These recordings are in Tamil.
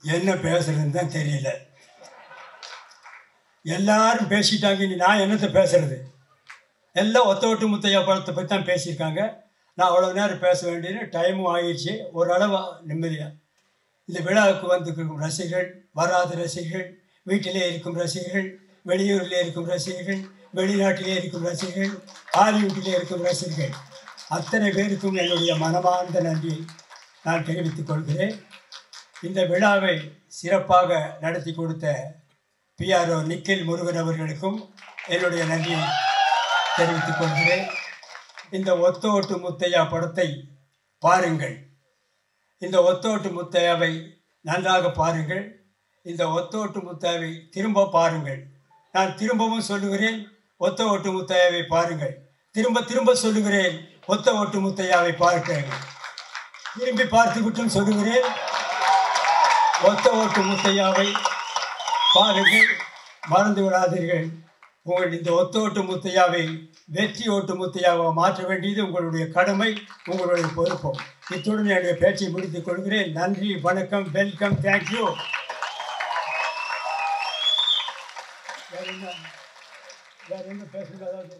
என்ன பேசுறதுன்னு தான் தெரியல. எல்லாரும் பேசிட்டாங்க, இனி நான் என்னத்தை பேசுறது? எல்லாம் ஒத்த ஒட்டு முத்தையா படத்தை பற்றி தான் பேசியிருக்காங்க. நான் அவ்வளோ நேரம் பேச வேண்டியது, டைமும் ஆகிடுச்சு. ஓரளவு நிம்மதியாக இந்த விழாவுக்கு வந்துருக்கும் ரசிகர்கள், வராத ரசிகர்கள், வீட்டிலே இருக்கும் ரசிகர்கள், வெளியூரில் இருக்கும் ரசிகர்கள், வெளிநாட்டிலே இருக்கும் ரசிகர்கள், ஹாலிவுட்டிலே இருக்கும் ரசிகர்கள், அத்தனை பேருக்கும் என்னுடைய மனமார்ந்த நன்றியை நான் தெரிவித்துக் கொள்கிறேன். இந்த விழாவை சிறப்பாக நடத்தி கொடுத்த PRO நிக்கில் முருகன் அவர்களுக்கும் என்னுடைய நன்றியை தெரிவித்துக் கொள்கிறேன். இந்த ஒத்த ஓட்டு முத்தையா படத்தை பாருங்கள். இந்த ஒத்தோட்டு முத்தையாவை நன்றாக பாருங்கள். இந்த ஒத்தோட்டு முத்தையாவை திரும்ப பாருங்கள். நான் திரும்பவும் சொல்லுகிறேன், ஒத்த ஓட்டு முத்தையாவை பாருங்கள். திரும்ப திரும்ப சொல்லுகிறேன், ஒத்த ஓட்டு முத்தையாவை பாருங்கள். திரும்பி பார்த்துவிட்டும் சொல்லுகிறேன், ஒத்த ஓட்டு முத்தையாவை பாருங்கள். மறந்து விடாதீர்கள். உங்கள் இந்த ஒத்த ஓட்டு முத்தையாவை வெற்றி ஓட்டு முத்தையாவை மாற்ற வேண்டியது உங்களுடைய கடமை, உங்களுடைய பொறுப்பும். இத்துடன் என்னுடைய பேச்சை முடித்துக் கொள்கிறேன். நன்றி, வணக்கம், வெல்கம், தேங்க்யூ. வேற என்ன பேசுங்க? அதாவது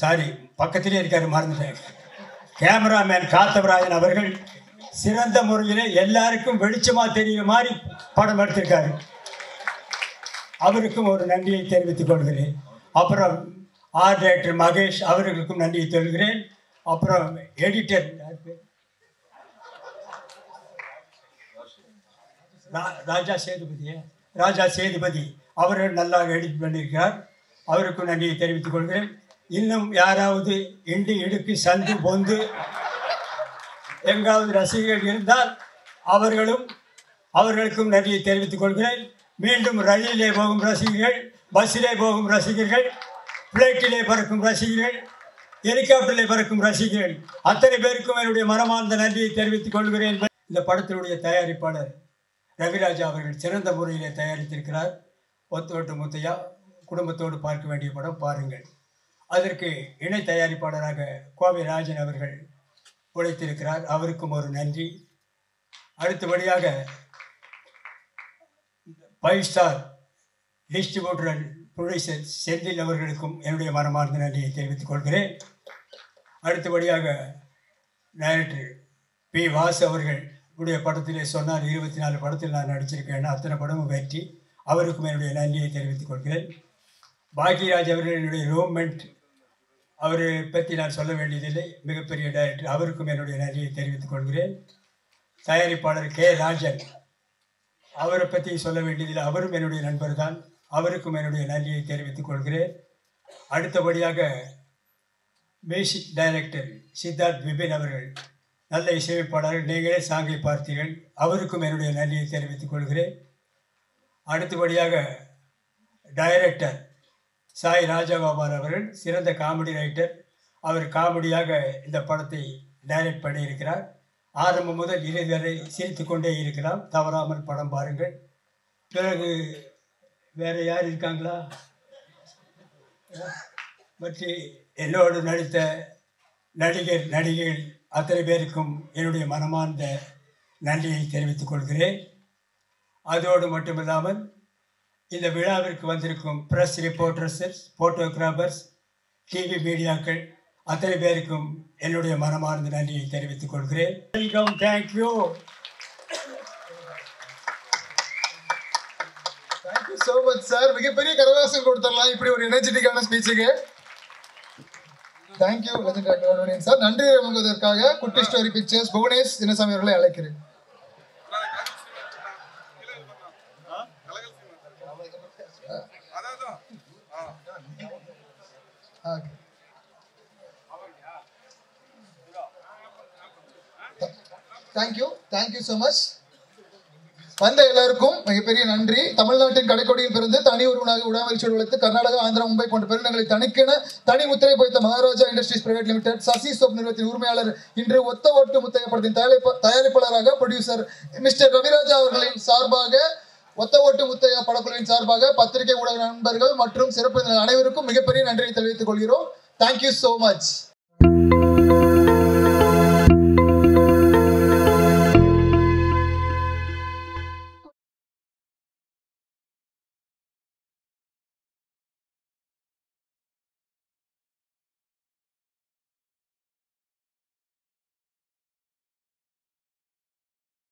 சாரி, பக்கத்திலே இருக்காரு, மறந்துட்டேன். கேமராமேன் காத்தவராயன் அவர்கள் சிறந்த முறையில் எல்லாருக்கும் வெளிச்சமாக தெரிகிற மாதிரி படம் எடுத்திருக்காரு. அவருக்கும் ஒரு நன்றியை தெரிவித்துக் கொள்கிறேன். அப்புறம் ஆர்ட் டைரக்டர் மகேஷ் அவர்களுக்கும் நன்றியை சொல்கிறேன். அப்புறம் எடிட்டர் ராஜா சேதுபதி அவர்கள் நல்லா எடிட் பண்ணியிருக்கிறார். அவருக்கும் நன்றியை தெரிவித்துக் கொள்கிறேன். இன்னும் யாராவது இண்டு இடுக்கு சந்து பொந்து எங்காவது ரசிகர்கள் இருந்தால் அவர்களுக்கும் நன்றியை தெரிவித்துக் கொள்கிறேன். மீண்டும் ரயிலிலே போகும் ரசிகர்கள், பஸ்ஸிலே போகும் ரசிகர்கள், பிளைட்டிலே பறக்கும் ரசிகர்கள், ஹெலிகாப்டரிலே பறக்கும் ரசிகர்கள், அத்தனை பேருக்கும் என்னுடைய மனமார்ந்த நன்றியை தெரிவித்துக் கொள்கிறேன். இந்த படத்தினுடைய தயாரிப்பாளர் ரவிராஜா அவர்கள் சிறந்த முறையிலே தயாரித்திருக்கிறார். ஒத்தோட்டு முத்தையா குடும்பத்தோடு பார்க்க வேண்டிய படம், பாருங்கள். அதற்கு இணை தயாரிப்பாளராக கோவை ராஜன் அவர்கள் உழைத்திருக்கிறார். அவருக்கும் ஒரு நன்றி. அடுத்தபடியாக 5 star distributor and producer Senthil அவர்களுக்கும் என்னுடைய மனமார்ந்த நன்றியை தெரிவித்துக் கொள்கிறேன். அடுத்தபடியாக டைரக்டர் P. வாசு அவர்கள் உடைய படத்திலே சொன்னார், 24 படத்தில் நான் நடிச்சிருக்கேன், அத்தனை படமும் வெற்றி. அவருக்கும் என்னுடைய நன்றியை தெரிவித்துக் கொள்கிறேன். பாக்யராஜ் அவர்கள் என்னுடைய ரூம்மெண்ட், அவரை பற்றி நான் சொல்ல வேண்டியதில்லை, மிகப்பெரிய டைரக்டர். அவருக்கும் என்னுடைய நன்றியை தெரிவித்துக் கொள்கிறேன். தயாரிப்பாளர் K. ராஜன், அவரை பற்றி சொல்ல வேண்டியதில்லை, அவரும் என்னுடைய நண்பர் தான். அவருக்கும் என்னுடைய நன்றியை தெரிவித்துக் கொள்கிறேன். அடுத்தபடியாக மியூசிக் டைரக்டர் சித்தார்த் விபின் அவர்கள், நல்ல இசையமைப்பாளர்கள், நீங்களே சாங்கை பார்த்தீர்கள், அவருக்கும் என்னுடைய நன்றியை தெரிவித்துக் கொள்கிறேன். அடுத்தபடியாக டைரக்டர் சாய் ராஜகோபால் அவர்கள் சிறந்த காமெடி ரைட்டர். அவர் காமெடியாக இந்த படத்தை டைரக்ட் பண்ணியிருக்கிறார். ஆரம்பம் முதல் இறுதி வரை சிரித்து கொண்டே இருக்கலாம். தவறாமல் படம் பாருங்கள். பிறகு வேறு யார் இருக்காங்களா? மற்றும் என்னோடு நடித்த நடிகைகள் அத்தனை பேருக்கும் என்னுடைய மனமார்ந்த நன்றியை தெரிவித்துக் கொள்கிறேன். அதோடு மட்டுமில்லாமல் இந்த விழாவிற்கு வந்திருக்கும் ப்ரெஸ் ரிப்போர்ட்டர்ஸ், ஃபோட்டோகிராஃபர்ஸ், டிவி மீடியாக்கள் அத்தனை பேருக்கும் என்னுடைய மனமார்ந்த நன்றியை தெரிவித்துக் கொள்கிறேன். Welcome, thank you. Thank you so much sir. மிகப்பெரிய கரவாசம் கொடுத்துடலாம் இப்படி ஒரு எனர்ஜெட்டிக்கான ஸ்பீச்சுக்கு. Thank you legend sir. நன்றி வழங்குவதற்காக குட்டி ஸ்டோரி பிக்சர்ஸ் புவனேஷ் தினசாமி அவர்களை அழைக்கிறேன். Thank you so much. வந்த எல்லாருக்கும் மிகப்பெரிய நன்றி. தமிழ்நாட்டின் கடைக்கோடியில் பிறந்து தனி ஒருவனாக உடாமரிச்சோடு வளர்த்து கர்நாடகா, ஆந்திரா, மும்பை போன்ற பெருநகங்களை தனிக்கென தனி முத்திரை பொய்த்த Maharaja industries private limited Sasi soap நிறுவனத்தின் உரிமையாளர், இன்று ஒத்த ஓட்டு முத்தையா படத்தின் தயாரிப்பாளராக ப்ரொடியூசர் மிஸ்டர் ரவிராஜா அவர்களின் சார்பாக ஒத்த ஓட்டு முத்தையா படக்குழுவின் சார்பாக பத்திரிகை ஊடக நண்பர்கள் மற்றும் சிறப்பு அனைவருக்கும் மிகப்பெரிய நன்றியை தெரிவித்துக் கொள்கிறோம். Thank you so much.